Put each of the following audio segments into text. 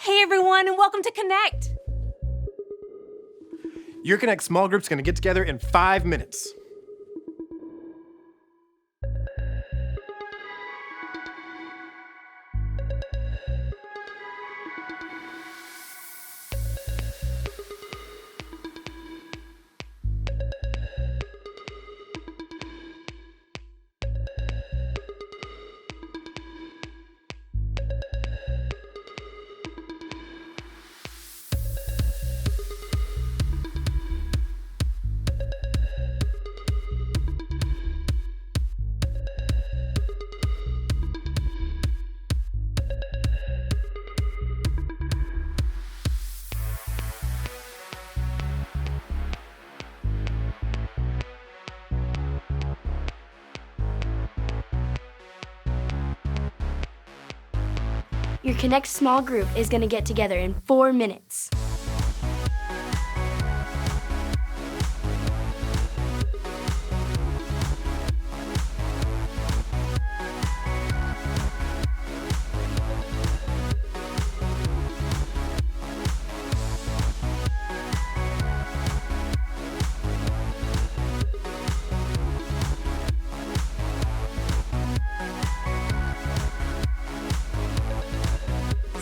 Hey everyone, and welcome to Connect. Your Connect small group's gonna get together in 5 minutes. Your Connect small group is going to get together in 4 minutes.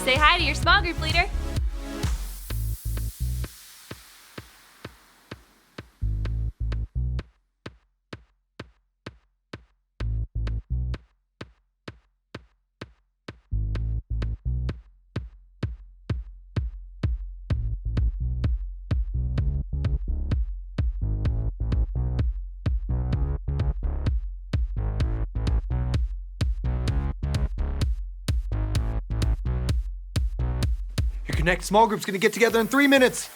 Say hi to your small group leader. Your Connect small group's gonna get together in 3 minutes.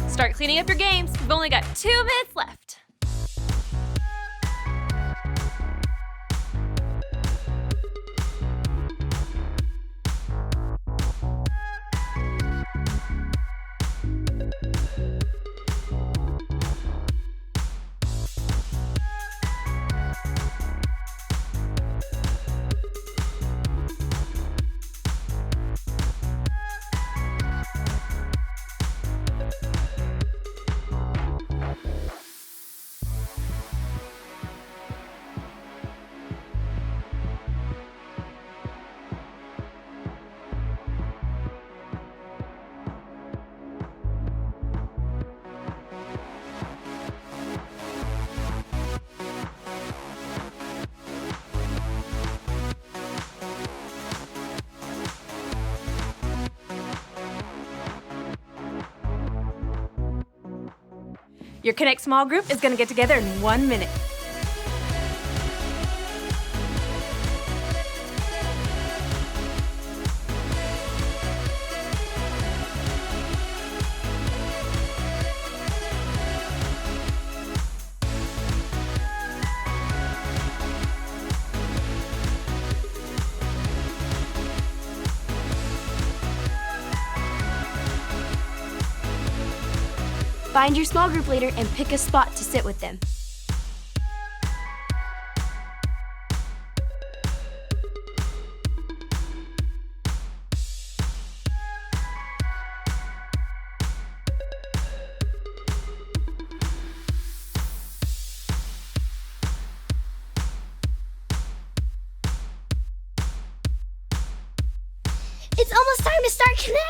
Start cleaning up your games. We've only got 2 minutes left. Your Connect small group is going to get together in 1 minute. Find your small group leader and pick a spot to sit with them. It's almost time to start Connect!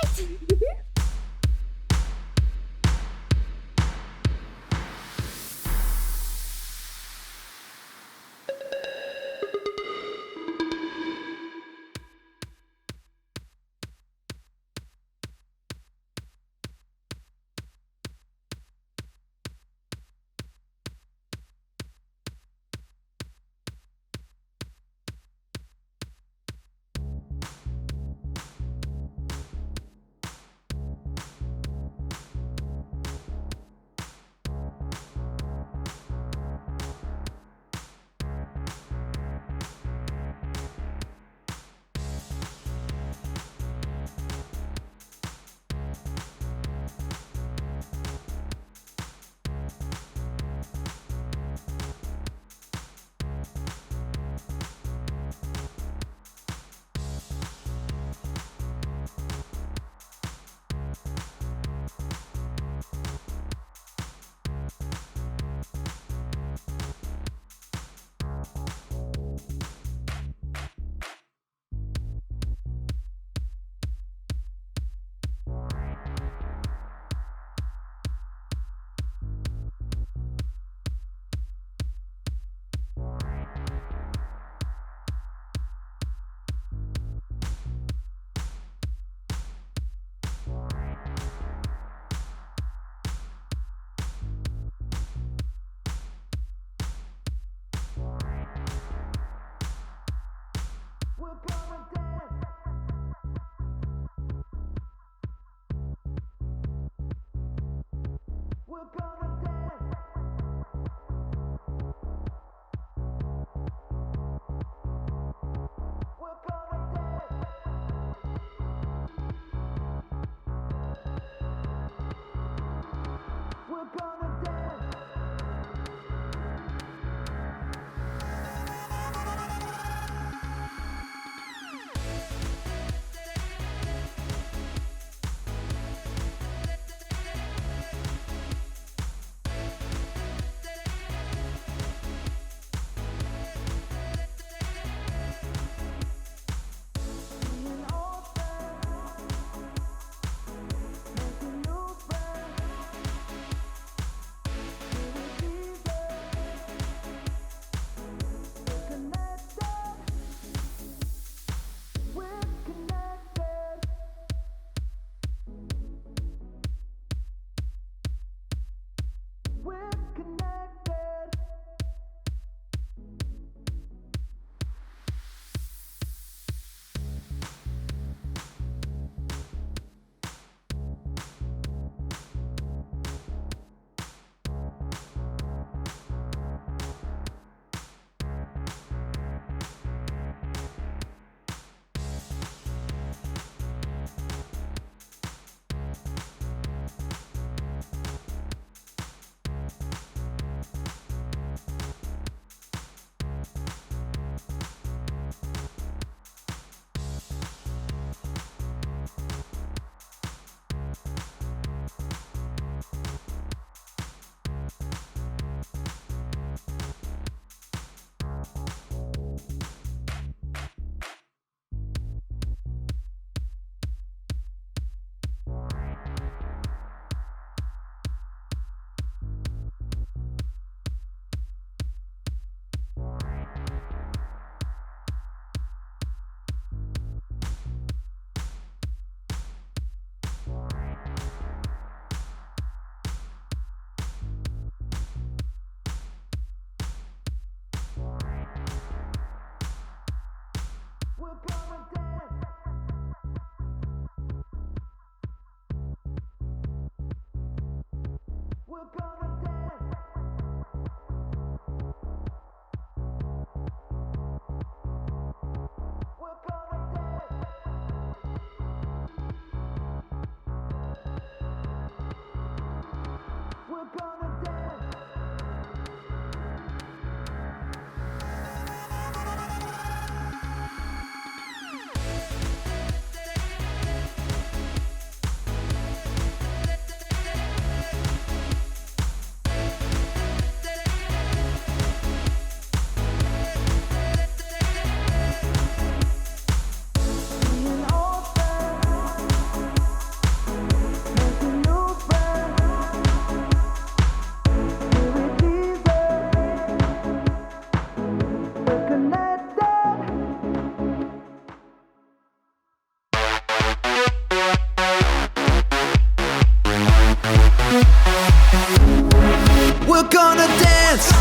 We're gonna dance,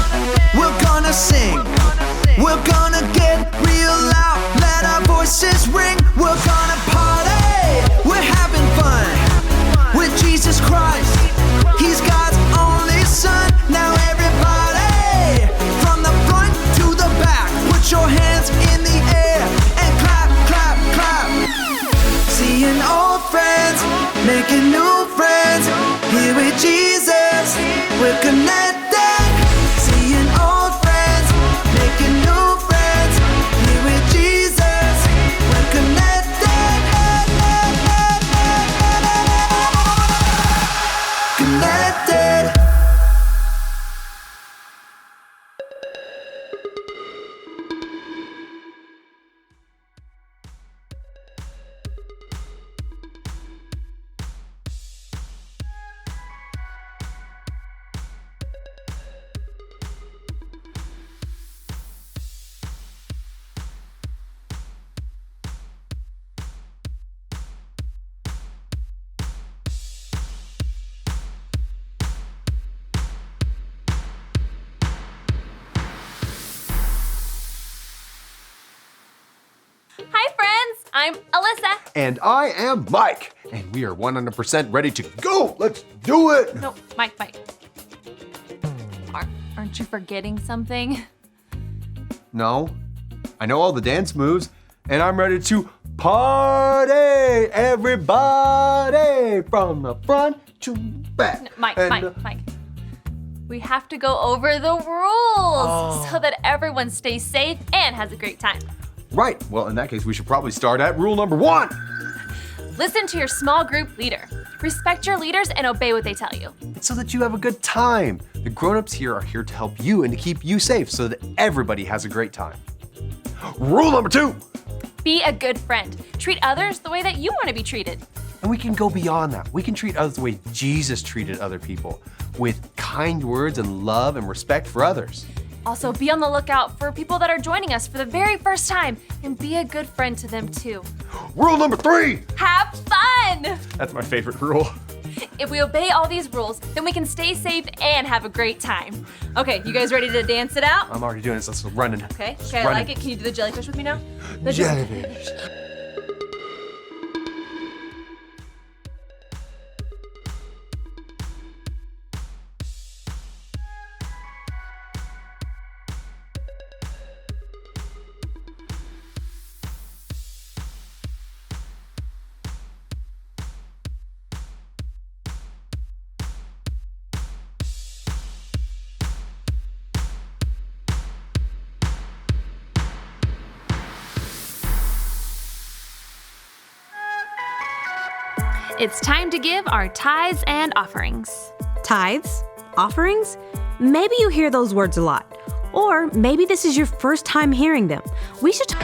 we're gonna sing, we're gonna get real loud, let our voices ring. We're gonna party, we're having fun with Jesus Christ. He's God's only Son. Now everybody, from the front to the back, put your hands in the air and clap, clap, clap. Seeing old friends, making new friends, here with Jesus, we're connected. Seeing old friends, making new friends, here with Jesus, we're connected. Connected. Hi, friends. I'm Alyssa. And I am Mike. And we are 100% ready to go. Let's do it. No, Mike. Aren't you forgetting something? No, I know all the dance moves, and I'm ready to party, everybody, from the front to back. Mike. And, We have to go over the rules so that everyone stays safe and has a great time. Right, well, in that case, we should probably start at rule number 1. Listen to your small group leader. Respect your leaders and obey what they tell you. It's so that you have a good time. The grown-ups here are here to help you and to keep you safe so that everybody has a great time. Rule number 2. Be a good friend. Treat others the way that you want to be treated. And we can go beyond that. We can treat others the way Jesus treated other people, with kind words and love and respect for others. Also, be on the lookout for people that are joining us for the very first time and be a good friend to them too. Rule number 3. Have fun! That's my favorite rule. If we obey all these rules, then we can stay safe and have a great time. Okay, you guys ready to dance it out? I'm already doing this. Let's run it. Okay, I like it. Can you do the jellyfish with me now? The Jellyfish. It's time to give our tithes and offerings. Tithes? Offerings? Maybe you hear those words a lot. Or maybe this is your first time hearing them. We should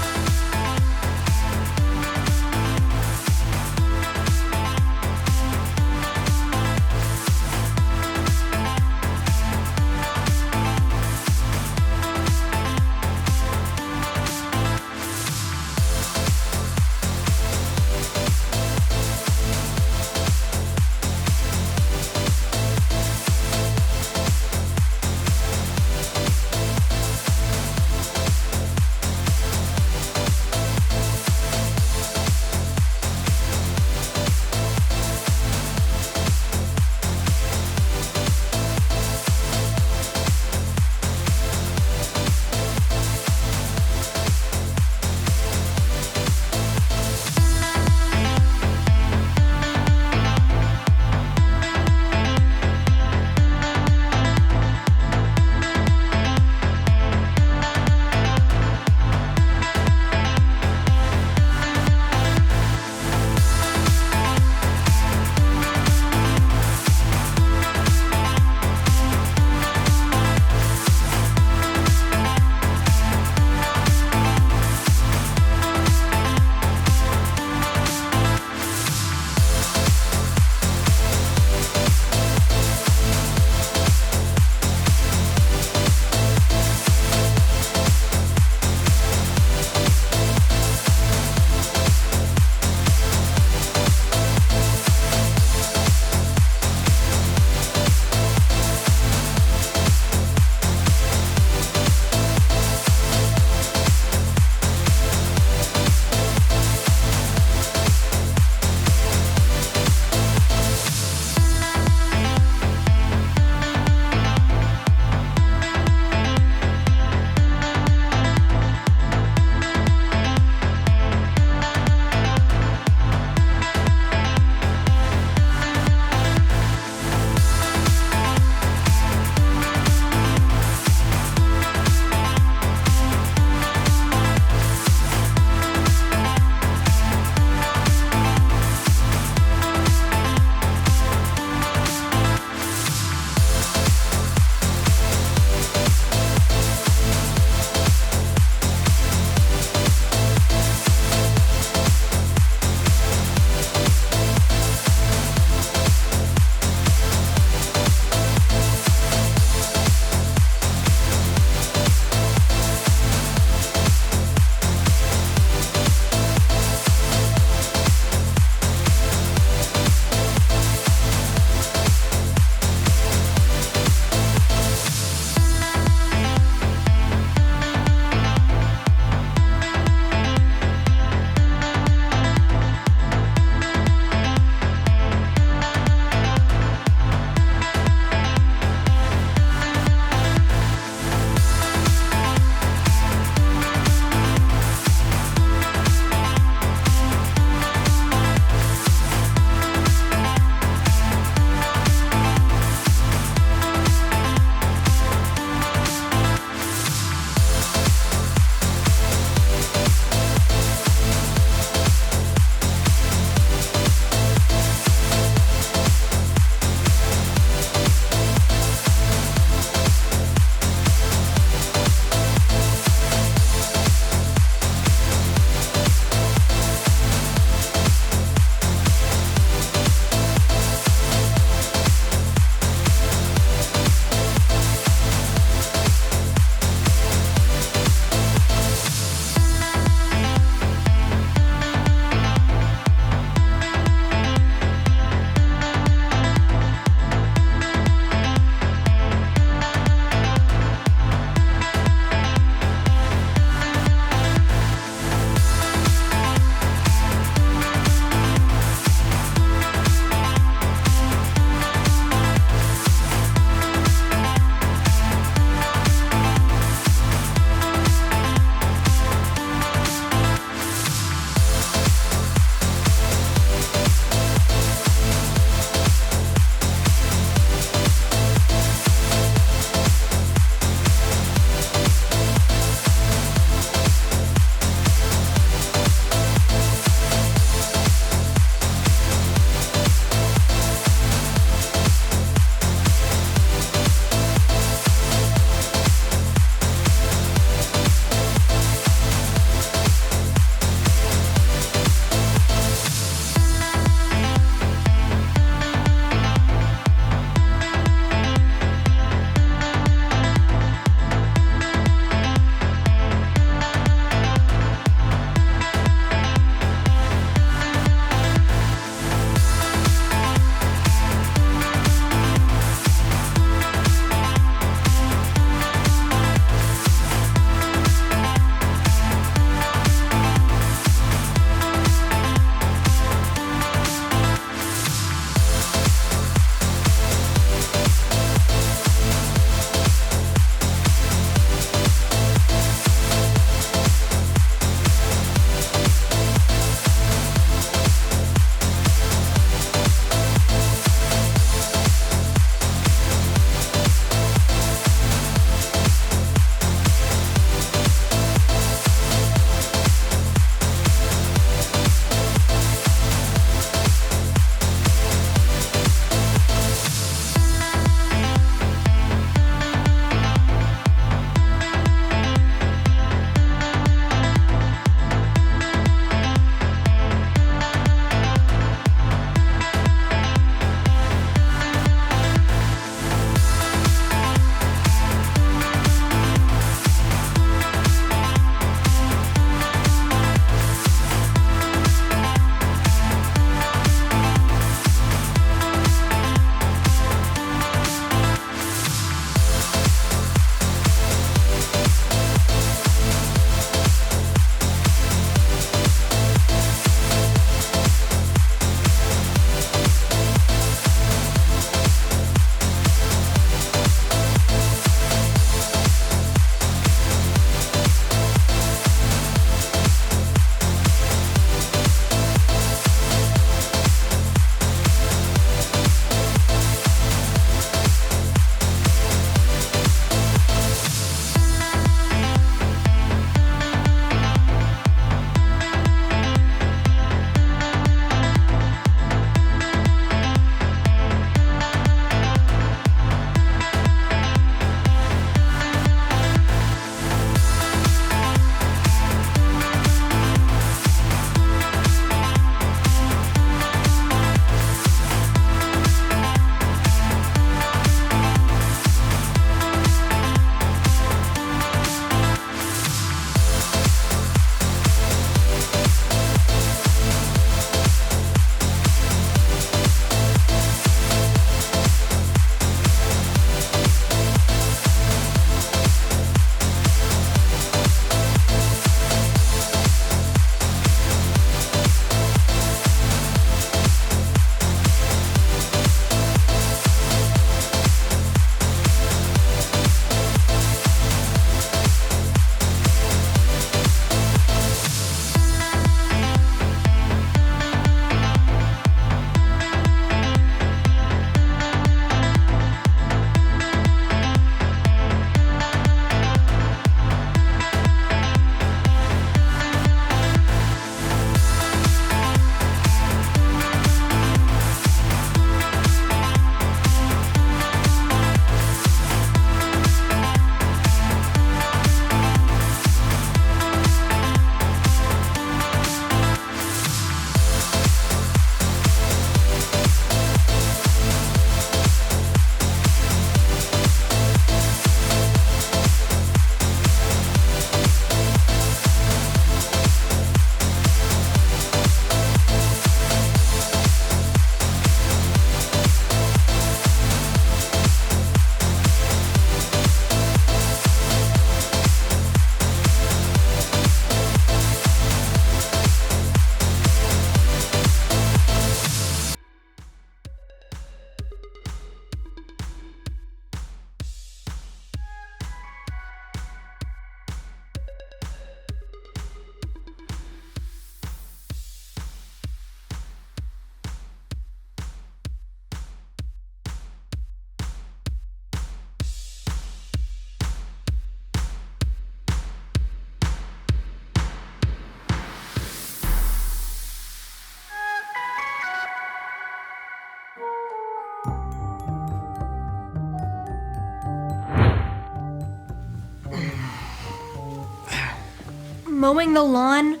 Mowing the lawn,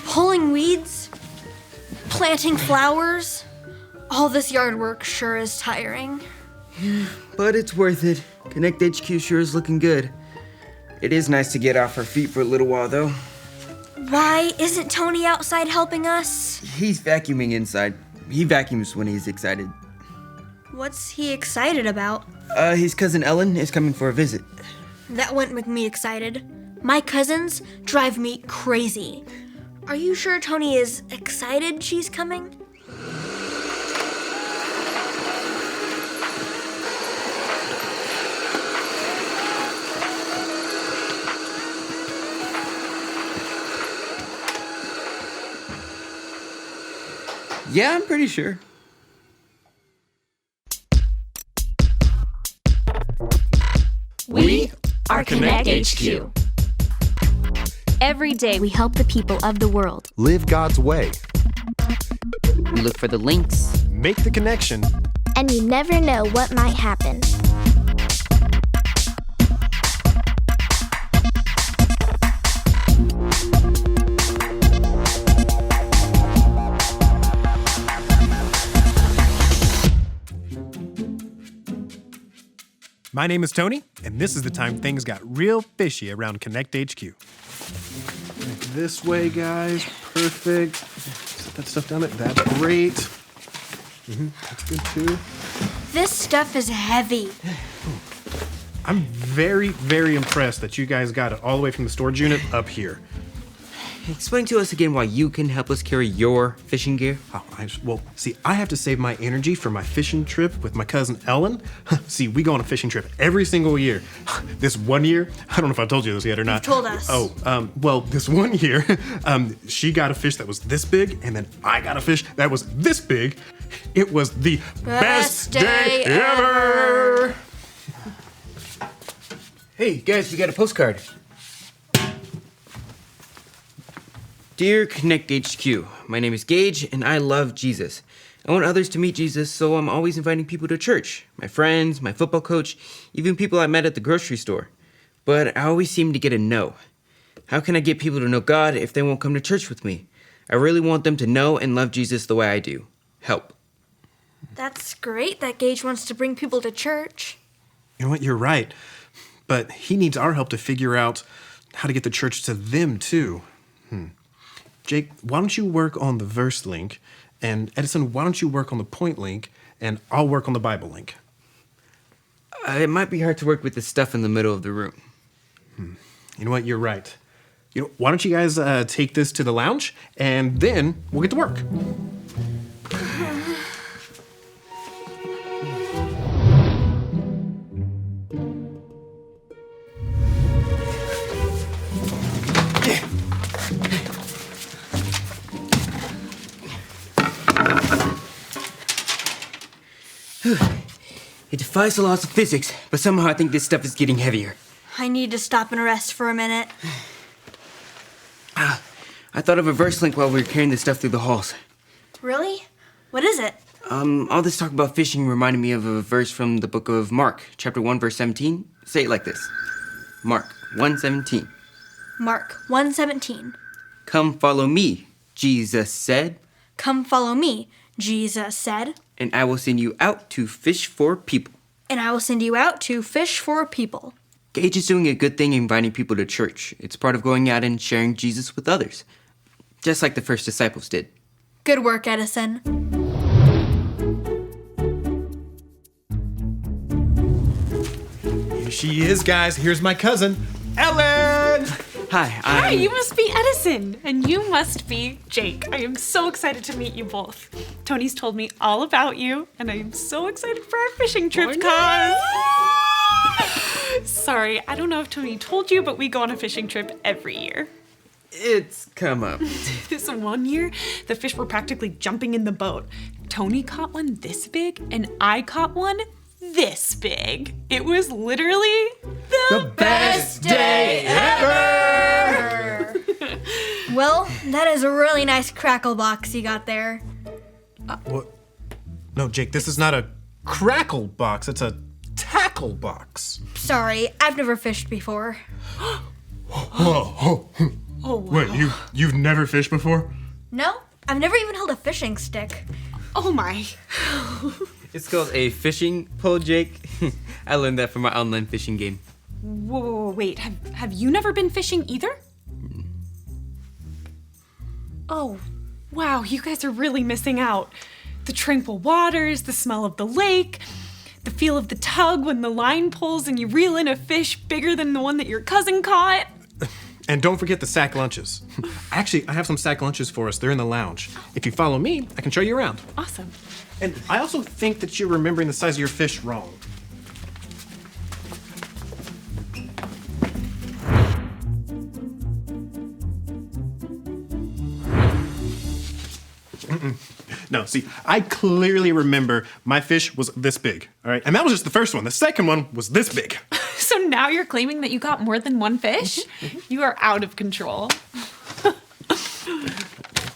pulling weeds, planting flowers. All this yard work sure is tiring. But it's worth it. Connect HQ sure is looking good. It is nice to get off our feet for a little while, though. Why isn't Tony outside helping us? He's vacuuming inside. He vacuums when he's excited. What's he excited about? His cousin Ellen is coming for a visit. That wouldn't make me excited. My cousins drive me crazy. Are you sure Tony is excited she's coming? Yeah, I'm pretty sure. We are Connect HQ. Every day we help the people of the world. Live God's way. We look for the links. Make the connection. And you never know what might happen. My name is Tony, and this is the time things got real fishy around Connect HQ. This way, guys. Perfect. Set that stuff down there. That's great. That's good, too. This stuff is heavy. I'm very, very impressed that you guys got it all the way from the storage unit up here. Explain to us again why you can help us carry your fishing gear. Oh, I have to save my energy for my fishing trip with my cousin Ellen. See, we go on a fishing trip every single year. This one year, I don't know if I told you this yet or not. You've told us. Well, this one year, she got a fish that was this big, and then I got a fish that was this big. It was the best day ever! Hey, guys, we got a postcard. Dear Connect HQ, my name is Gage, and I love Jesus. I want others to meet Jesus, so I'm always inviting people to church. My friends, my football coach, even people I met at the grocery store. But I always seem to get a no. How can I get people to know God if they won't come to church with me? I really want them to know and love Jesus the way I do. Help. That's great that Gage wants to bring people to church. You know what? You're right. But he needs our help to figure out how to get the church to them, too. Jake, why don't you work on the verse link? And Edison, why don't you work on the point link? And I'll work on the Bible link. It might be hard to work with the stuff in the middle of the room. You know what? You're right. Why don't you guys take this to the lounge, and then we'll get to work. It defies the laws of physics, but somehow I think this stuff is getting heavier. I need to stop and rest for a minute. I thought of a verse link while we were carrying this stuff through the halls. Really? What is it? All this talk about fishing reminded me of a verse from the book of Mark, chapter 1, verse 17. Say it like this. Mark 1:17. Mark 1:17. Come follow me, Jesus said. Come follow me, Jesus said. And I will send you out to fish for people. And I will send you out to fish for people. Gage is doing a good thing inviting people to church. It's part of going out and sharing Jesus with others. Just like the first disciples did. Good work, Edison. Here she is, guys. Here's my cousin, Ellen! Hi, you must be Edison. And you must be Jake. I am so excited to meet you both. Tony's told me all about you, and I am so excited for our fishing trip, cuz. Sorry, I don't know if Tony told you, but we go on a fishing trip every year. It's come up. This one year, the fish were practically jumping in the boat. Tony caught one this big, and I caught one this big. It was literally the best day ever! Well, that is a really nice crackle box you got there. What? No, Jake, this is not a crackle box. It's a tackle box. Sorry, I've never fished before. Whoa. Oh, wow. What, you've never fished before? No, I've never even held a fishing stick. Oh my. It's called a fishing pole, Jake. I learned that from my online fishing game. Whoa, wait. Have you never been fishing either? Oh, wow. You guys are really missing out. The tranquil waters, the smell of the lake, the feel of the tug when the line pulls and you reel in a fish bigger than the one that your cousin caught. And don't forget the sack lunches. Actually, I have some sack lunches for us. They're in the lounge. If you follow me, I can show you around. Awesome. And I also think that you're remembering the size of your fish wrong. No, see, I clearly remember my fish was this big, all right? And that was just the first one. The second one was this big. So now you're claiming that you got more than one fish? You are out of control.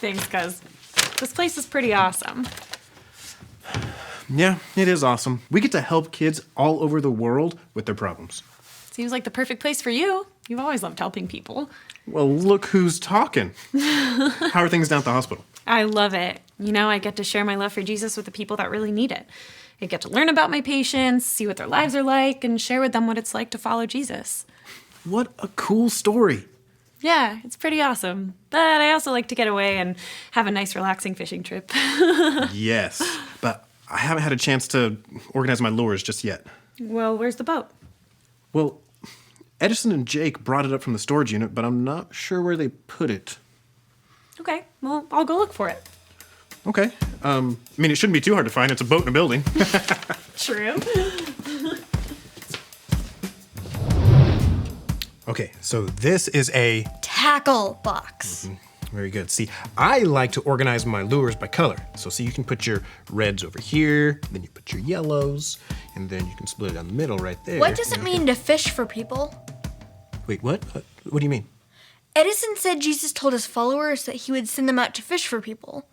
Thanks, cuz. This place is pretty awesome. Yeah, it is awesome. We get to help kids all over the world with their problems. Seems like the perfect place for you. You've always loved helping people. Well, look who's talking. How are things down at the hospital? I love it. You know, I get to share my love for Jesus with the people that really need it. I get to learn about my patients, see what their lives are like, and share with them what it's like to follow Jesus. What a cool story. Yeah, it's pretty awesome. But I also like to get away and have a nice, relaxing fishing trip. Yes, but I haven't had a chance to organize my lures just yet. Well, where's the boat? Well, Edison and Jake brought it up from the storage unit, but I'm not sure where they put it. Okay, well, I'll go look for it. Okay. I mean, it shouldn't be too hard to find. It's a boat in a building. True. Okay, so this is a... Tackle box. Very good. See, I like to organize my lures by color. So see, you can put your reds over here, then you put your yellows, and then you can split it down the middle right there. What does it mean to fish for people? Wait, what? What do you mean? Edison said Jesus told his followers that he would send them out to fish for people.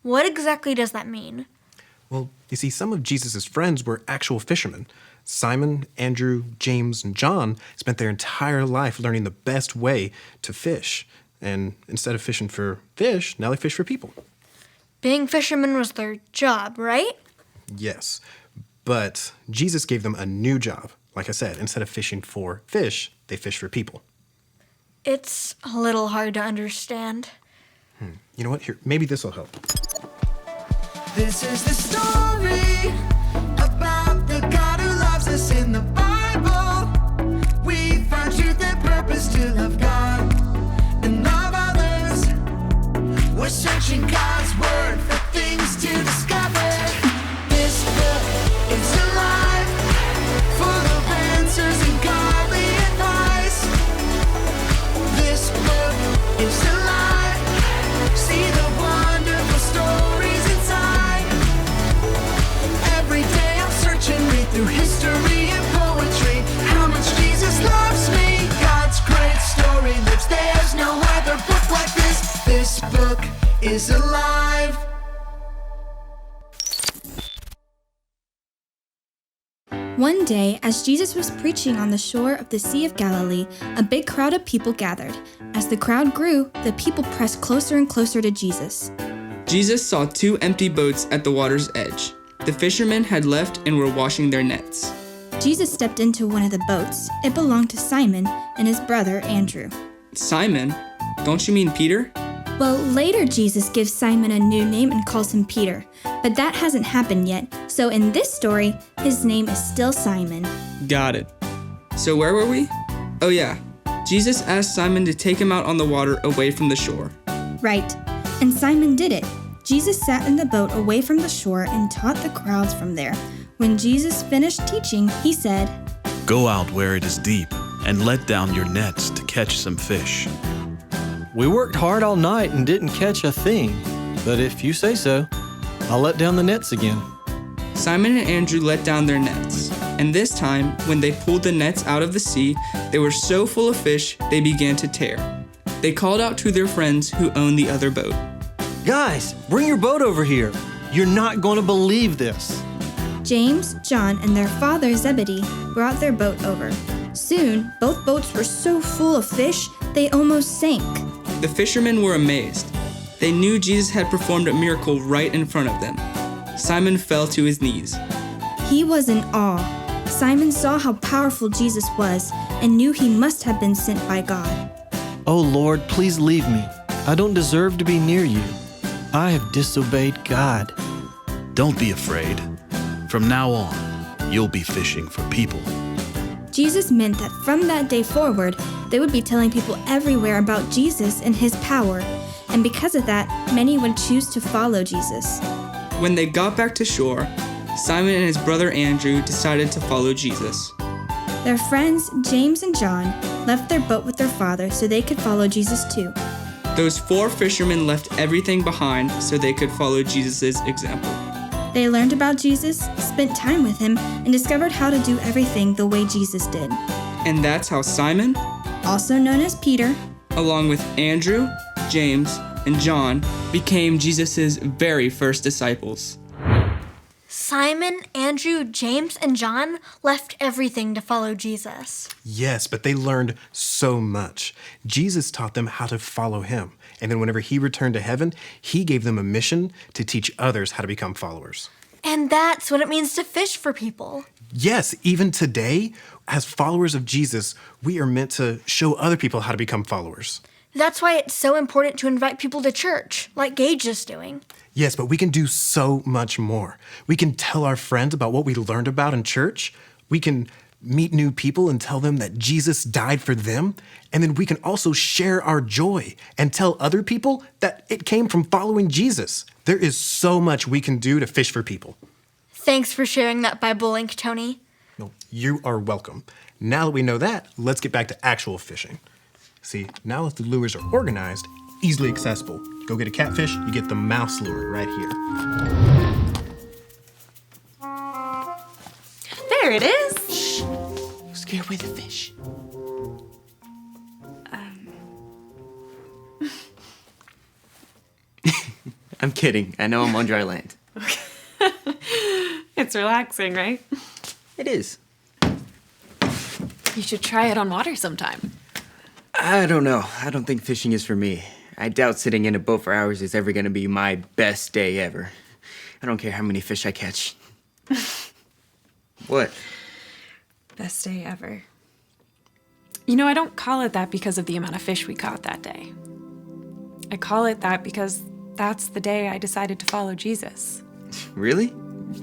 What exactly does that mean? Well, you see, some of Jesus' friends were actual fishermen. Simon, Andrew, James, and John spent their entire life learning the best way to fish. And instead of fishing for fish, now they fish for people. Being fishermen was their job, right? Yes, but Jesus gave them a new job. Like I said, instead of fishing for fish, they fish for people. It's a little hard to understand. You know what? Here, maybe this will help. This is the story about the God who loves us in the Bible. We find truth and purpose to love God and love others. We're searching God's word for things to discover. This book is alive, full of answers and godly advice. This book is alive. See the wonderful stories inside. Every day I'm searching, read through history and poetry. How much Jesus loves me. God's great story lives. There's no other book like this. This book is alive. One day, as Jesus was preaching on the shore of the Sea of Galilee, a big crowd of people gathered. As the crowd grew, the people pressed closer and closer to Jesus. Jesus saw 2 empty boats at the water's edge. The fishermen had left and were washing their nets. Jesus stepped into one of the boats. It belonged to Simon and his brother Andrew. Simon? Don't you mean Peter? Well, later Jesus gives Simon a new name and calls him Peter, but that hasn't happened yet, so in this story, his name is still Simon. Got it. So where were we? Oh yeah, Jesus asked Simon to take him out on the water away from the shore. Right, and Simon did it. Jesus sat in the boat away from the shore and taught the crowds from there. When Jesus finished teaching, he said, "Go out where it is deep and let down your nets to catch some fish." We worked hard all night and didn't catch a thing, but if you say so, I'll let down the nets again. Simon and Andrew let down their nets, and this time, when they pulled the nets out of the sea, they were so full of fish they began to tear. They called out to their friends who owned the other boat. Guys, bring your boat over here. You're not going to believe this. James, John, and their father Zebedee brought their boat over. Soon, both boats were so full of fish, they almost sank. The fishermen were amazed. They knew Jesus had performed a miracle right in front of them. Simon fell to his knees. He was in awe. Simon saw how powerful Jesus was and knew he must have been sent by God. Oh Lord, please leave me. I don't deserve to be near you. I have disobeyed God. Don't be afraid. From now on, you'll be fishing for people. Jesus meant that from that day forward, they would be telling people everywhere about Jesus and his power. And because of that, many would choose to follow Jesus. When they got back to shore, Simon and his brother Andrew decided to follow Jesus. Their friends, James and John, left their boat with their father so they could follow Jesus too. Those 4 fishermen left everything behind so they could follow Jesus' example. They learned about Jesus, spent time with him, and discovered how to do everything the way Jesus did. And that's how Simon, also known as Peter, along with Andrew, James, and John, became Jesus' very first disciples. Simon, Andrew, James, and John left everything to follow Jesus. Yes, but they learned so much. Jesus taught them how to follow him. And then whenever he returned to heaven, he gave them a mission to teach others how to become followers. And that's what it means to fish for people. Yes, even today, as followers of Jesus, we are meant to show other people how to become followers. That's why it's so important to invite people to church, like Gage is doing. Yes, but we can do so much more. We can tell our friends about what we learned about in church. We can meet new people and tell them that Jesus died for them. And then we can also share our joy and tell other people that it came from following Jesus. There is so much we can do to fish for people. Thanks for sharing that Bible link, Tony. No, you are welcome. Now that we know that, let's get back to actual fishing. See, now that the lures are organized, easily accessible. Go get a catfish, you get the mouse lure right here. There it is. Shh. Scare away the fish. I'm kidding. I know I'm on dry land. It's relaxing, right? It is. You should try it on water sometime. I don't know. I don't think fishing is for me. I doubt sitting in a boat for hours is ever going to be my best day ever. I don't care how many fish I catch. What? Best day ever. You know, I don't call it that because of the amount of fish we caught that day. I call it that because that's the day I decided to follow Jesus. Really?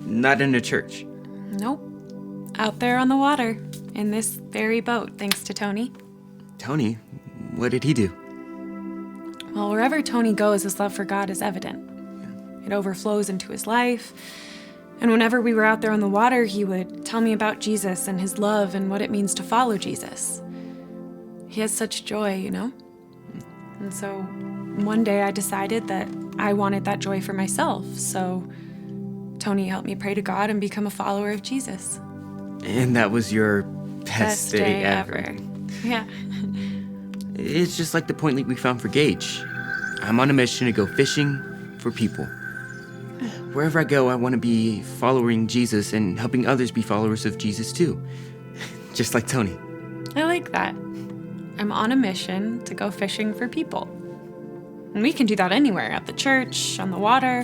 Not in a church? Nope. Out there on the water, in this very boat, thanks to Tony. Tony? What did he do? Well, wherever Tony goes, his love for God is evident. It overflows into his life. And whenever we were out there on the water, he would tell me about Jesus and his love and what it means to follow Jesus. He has such joy, you know? And so one day I decided that I wanted that joy for myself. So Tony helped me pray to God and become a follower of Jesus. And that was your best day ever. Yeah. It's just like the point we found for Gage. I'm on a mission to go fishing for people. Wherever I go, I want to be following Jesus and helping others be followers of Jesus too. Just like Tony. I like that. I'm on a mission to go fishing for people. And we can do that anywhere, at the church, on the water,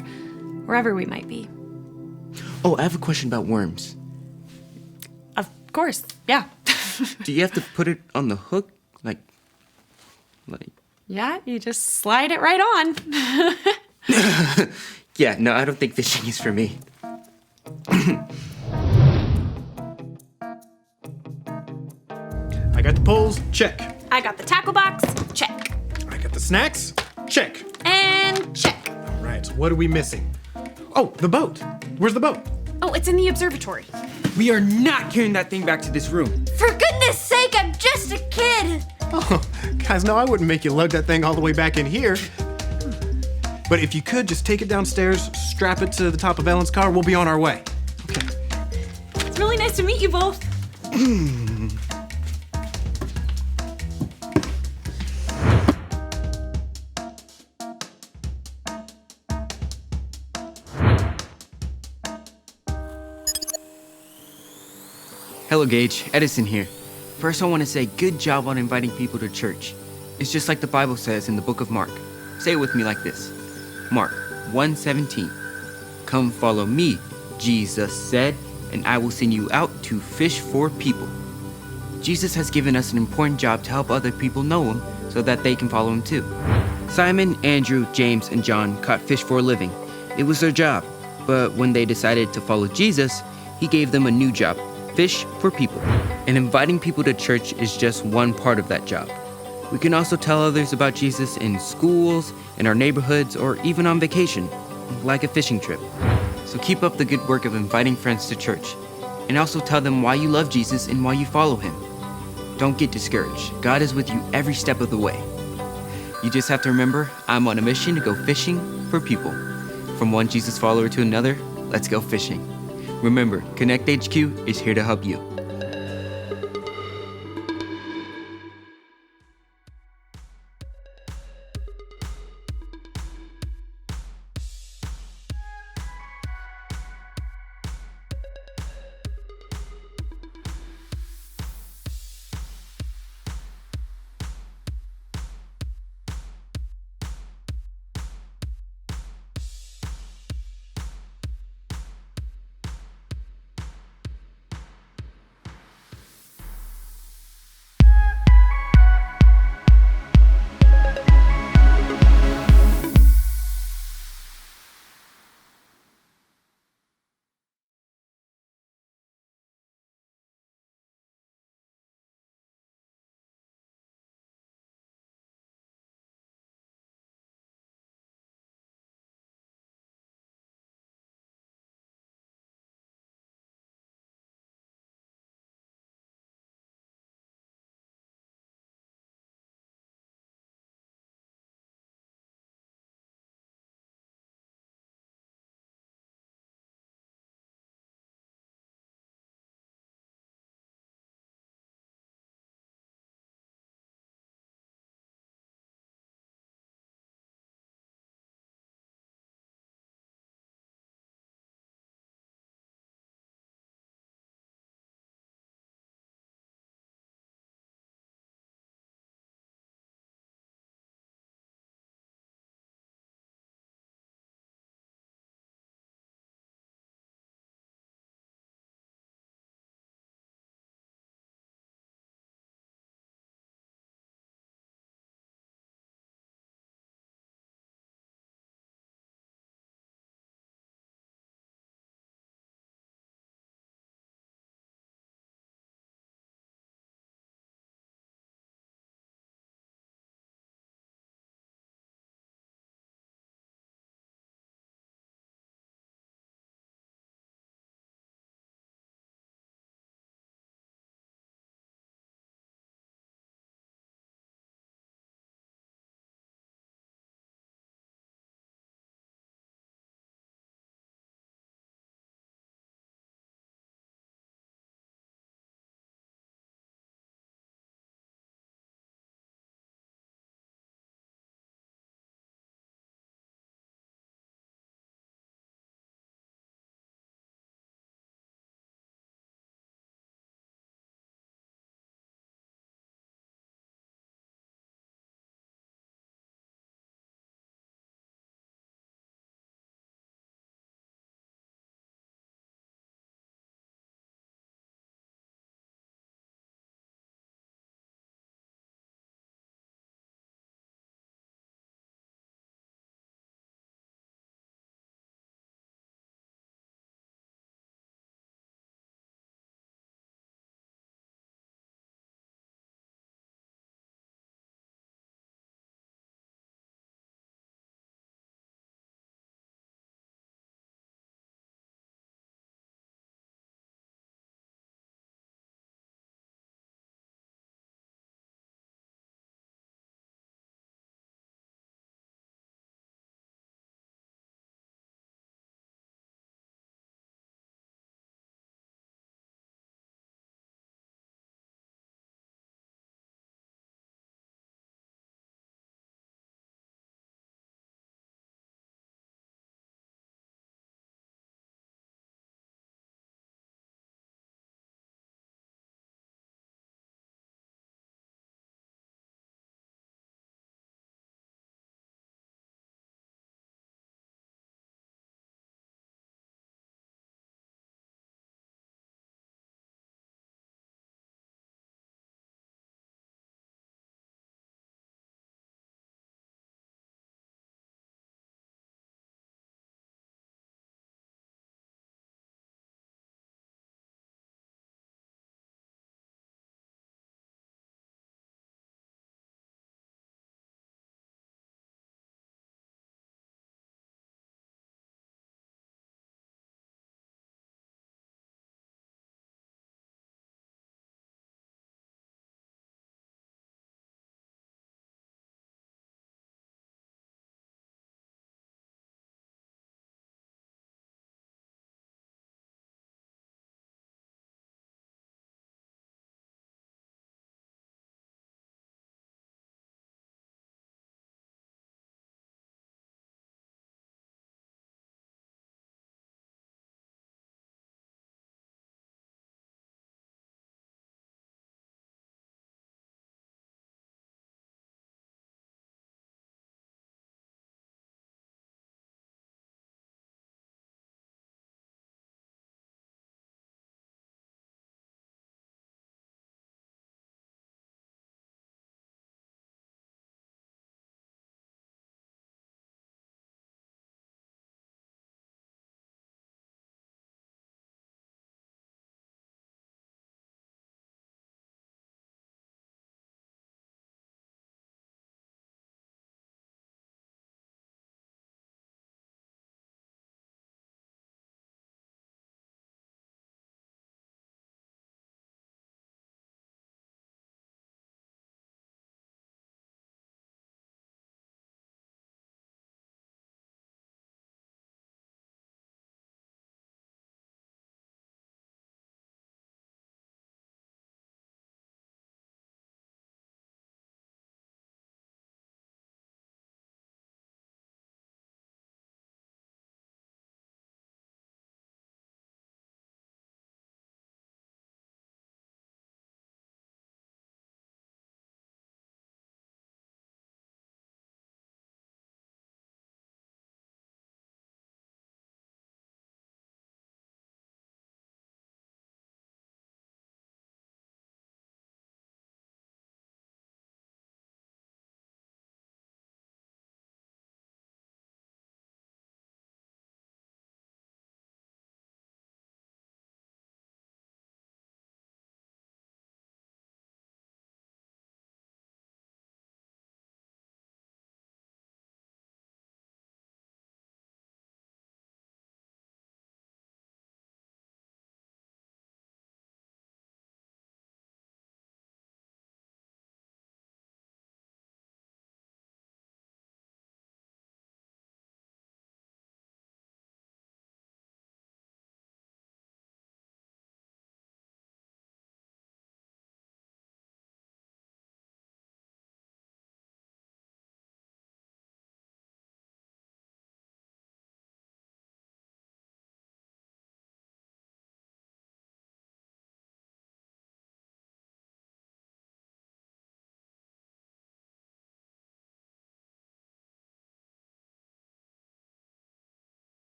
wherever we might be. Oh, I have a question about worms. Of course, yeah. Do you have to put it on the hook? Like... Yeah, you just slide it right on. Yeah, no, I don't think fishing is for me. I got the poles, check. I got the tackle box, check. I got the snacks, check. And check. All right, so what are we missing? Oh, the boat. Where's the boat? Oh, it's in the observatory. We are not carrying that thing back to this room. For goodness sake, I'm just a kid. Oh, guys, no, I wouldn't make you lug that thing all the way back in here. But if you could, just take it downstairs, strap it to the top of Ellen's car, we'll be on our way. Okay. It's really nice to meet you both. Hello, Gage. Edison here. First, I want to say good job on inviting people to church. is just like the Bible says in the book of Mark. Say it with me like this. Mark 1:17. Come follow me, Jesus said, and I will send you out to fish for people. Jesus has given us an important job to help other people know him so that they can follow him too. Simon, Andrew, James, and John caught fish for a living. It was their job. But when they decided to follow Jesus, he gave them a new job, fish for people. And inviting people to church is just one part of that job. We can also tell others about Jesus in schools, in our neighborhoods, or even on vacation, like a fishing trip. So keep up the good work of inviting friends to church, and also tell them why you love Jesus and why you follow him. Don't get discouraged. God is with you every step of the way. You just have to remember, I'm on a mission to go fishing for people. From one Jesus follower to another, let's go fishing. Remember, Connect HQ is here to help you.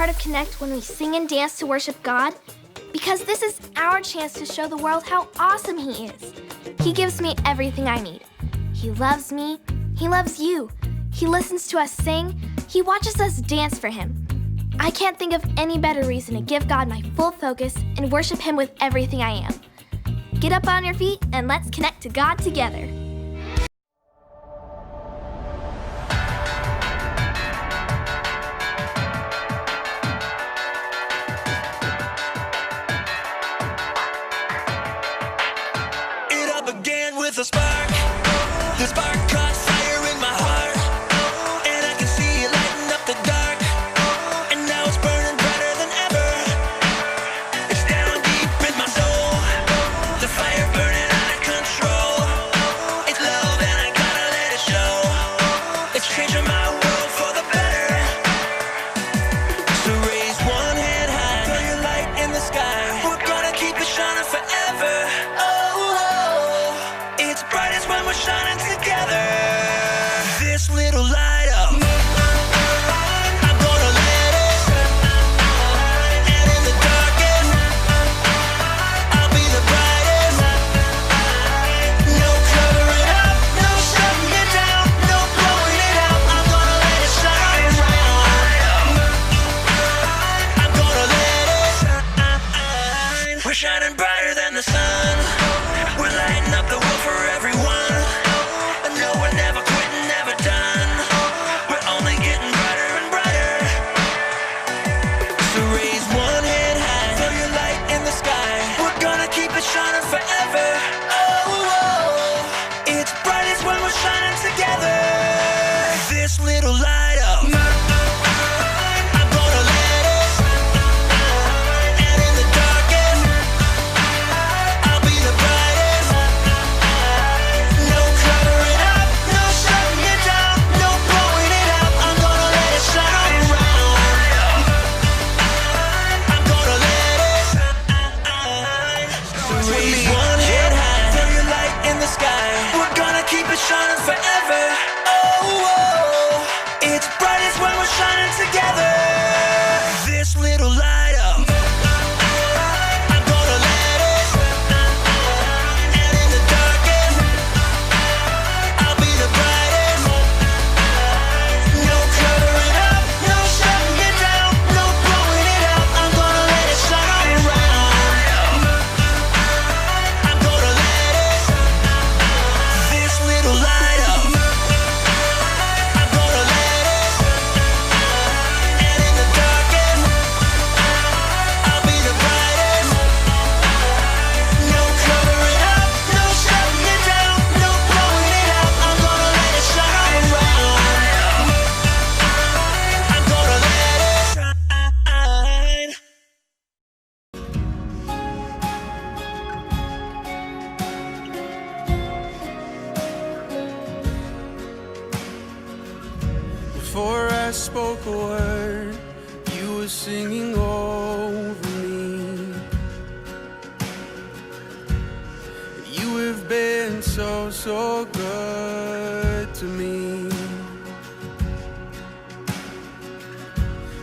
part of Connect when we sing and dance to worship God? Because this is our chance to show the world how awesome He is. He gives me everything I need. He loves me. He loves you. He listens to us sing. He watches us dance for Him. I can't think of any better reason to give God my full focus and worship Him with everything I am. Get up on your feet and let's connect to God together. It all began with a spark. The spark caught fire in my heart, and I can see it lighting up the dark. And now it's burning brighter than ever. It's down deep in my soul. The fire burning out of control. It's love and I gotta let it show. It's changing my world for the better. So raise one hand high, throw your light in the sky. We're gonna keep it shining forever. It's brightest when we're shining together. This little light up, I'm gonna let it shine. And in the darkest, I'll be the brightest. No covering up, no shutting it down, no blowing it out. I'm gonna let it shine. I'm gonna let it shine. We're shining brighter than the sun. We're lighting up the world for everyone. And no, we're never quitting, never done. We're only getting brighter and brighter. So raise one hand high, throw your light in the sky. We're gonna keep it shining forever. It's brightest when we're shining together. This little light up, I'm gonna let it shine. And in the darkest, I'll be the brightest. No covering up, no shutting it down, no blowing it out. I'm gonna let it shine. I'm gonna let it shine. So raise one hand high, throw your light in the sky. We're gonna keep it shining forever. It's brightest when we're shining together. This little light up, I'm gonna let it shine. And in the darkest, I'll be the brightest. No covering up, no shutting it down, no blowing it out. I'm gonna let it shine. I'm gonna let it shine. This little light up, I'm gonna let it shine. And in the darkest, I'll be the brightest. No covering up, no shutting it down, no blowing it out. I'm gonna let it shine. I'm gonna let it shine. Before I spoke a word, you were singing over me. You have been so, so good to me.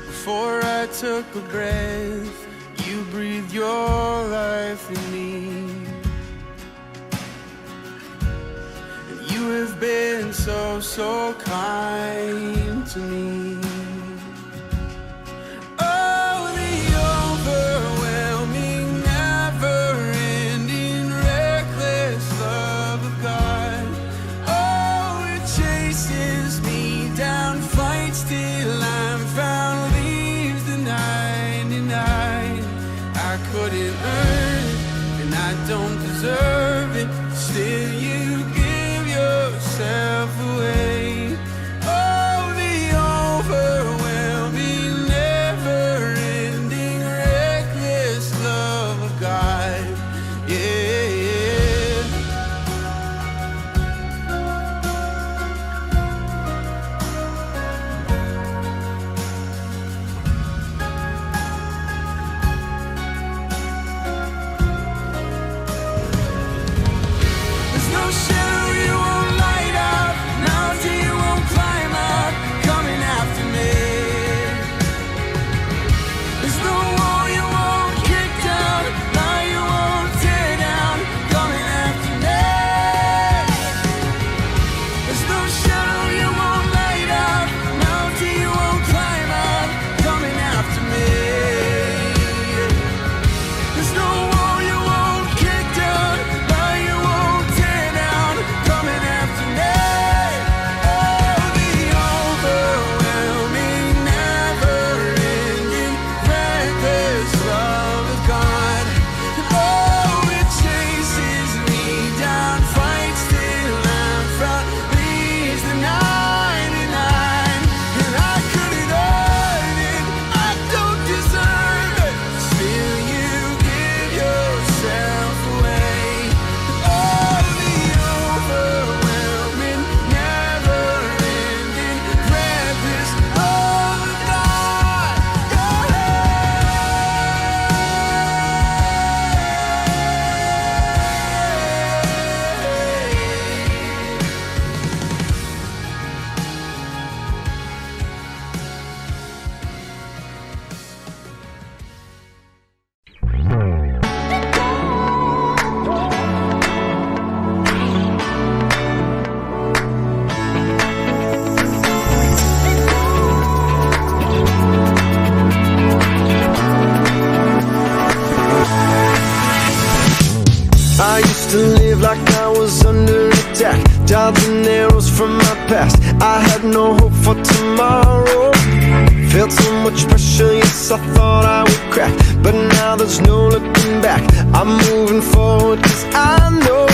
Before I took a breath, you breathed your life in me. You have been so, so kind to me. Oh, the overwhelming, never-ending, reckless love of God. Oh, it chases me down, fights till I'm found, leaves the 99. I couldn't earn it, and I don't deserve it. Still, you give yourself away. Oh, the was under attack, dodging arrows from my past. I had no hope for tomorrow. Felt so much pressure, yes, I thought I would crack. But now there's no looking back. I'm moving forward, cause I know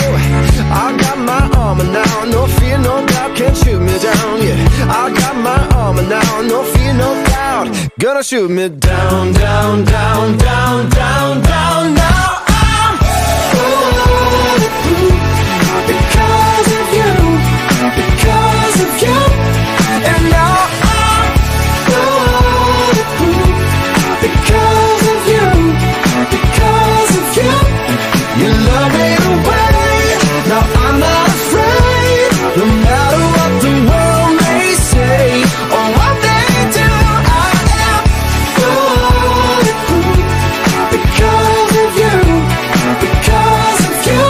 I got my armor now. No fear, no doubt, can't shoot me down, yeah. I got my armor now, no fear, no doubt. Gonna shoot me down, down, down, down, down, down. Now I'm bulletproof because of you, because of you. And now I'm bulletproof because of you, because of you. You love me away, now I'm not afraid. No matter what the world may say or what they do, I am bulletproof because of you, because of you,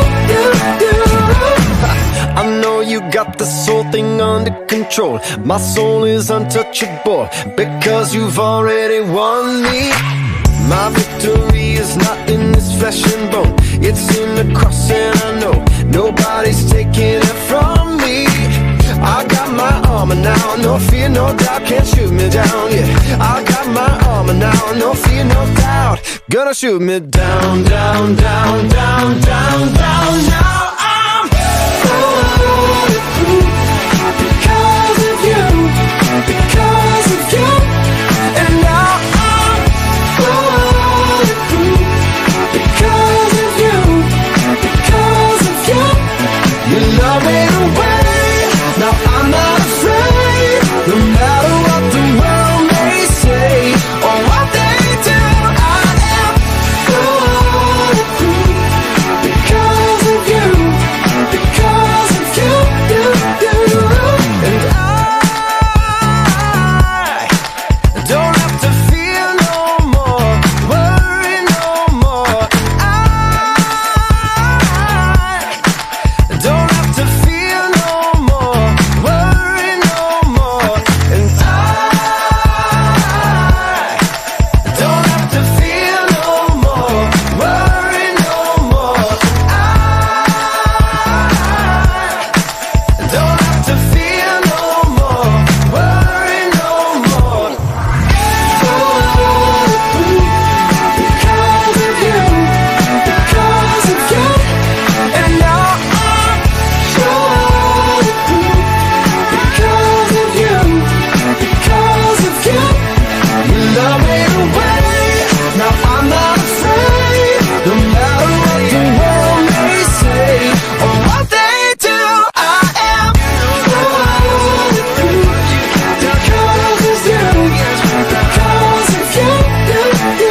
I know you got this whole thing under control. My soul is untouchable because you've already won me. My victory is not in this flesh and bone, it's in the cross, and I know nobody's taking it from me. I got my armor now, no fear, no doubt, can't shoot me down, yeah. I got my armor now, no fear, no doubt. Gonna shoot me down, down, down, down, down, down. Now I'm bulletproof because of you, because of you. And now I'm bulletproof because of you, because of you. You love me away, now I'm not afraid. No matter what the world may say or what they do, I am bulletproof because of you, because of you, And I don't have to fear no more, worry no more. I don't have to fear no more, worry no more. And I don't have to fear no more, worry no more. I don't have to fear no more, worry no more. Bulletproof because of you, because of you. And now I'm bulletproof because of you, because of you. You love me away, now I'm not afraid. No matter what the world may say or what they do, I am bulletproof because of you, because of you.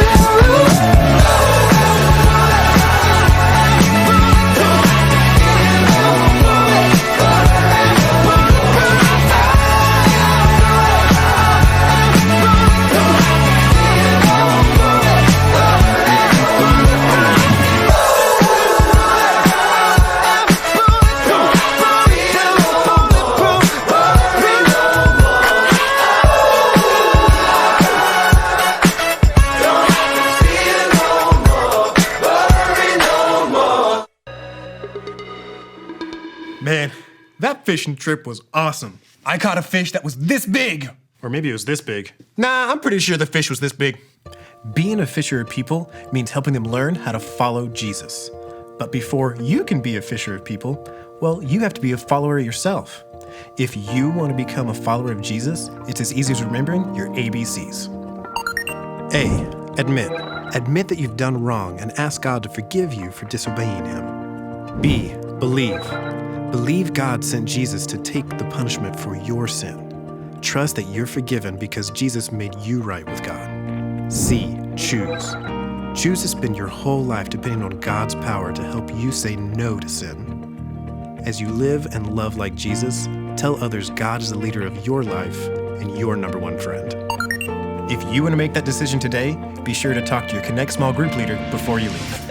Man, that fishing trip was awesome. I caught a fish that was this big. Or maybe it was this big. Nah, I'm pretty sure the fish was this big. Being a fisher of people means helping them learn how to follow Jesus. But before you can be a fisher of people, well, you have to be a follower yourself. If you want to become a follower of Jesus, it's as easy as remembering your ABCs. A. Admit. Admit that you've done wrong and ask God to forgive you for disobeying Him. B. Believe. Believe God sent Jesus to take the punishment for your sin. Trust that you're forgiven because Jesus made you right with God. C. Choose. Choose to spend your whole life depending on God's power to help you say no to sin. As you live and love like Jesus, tell others God is the leader of your life and your number one friend. If you want to make that decision today, be sure to talk to your Connect small group leader before you leave.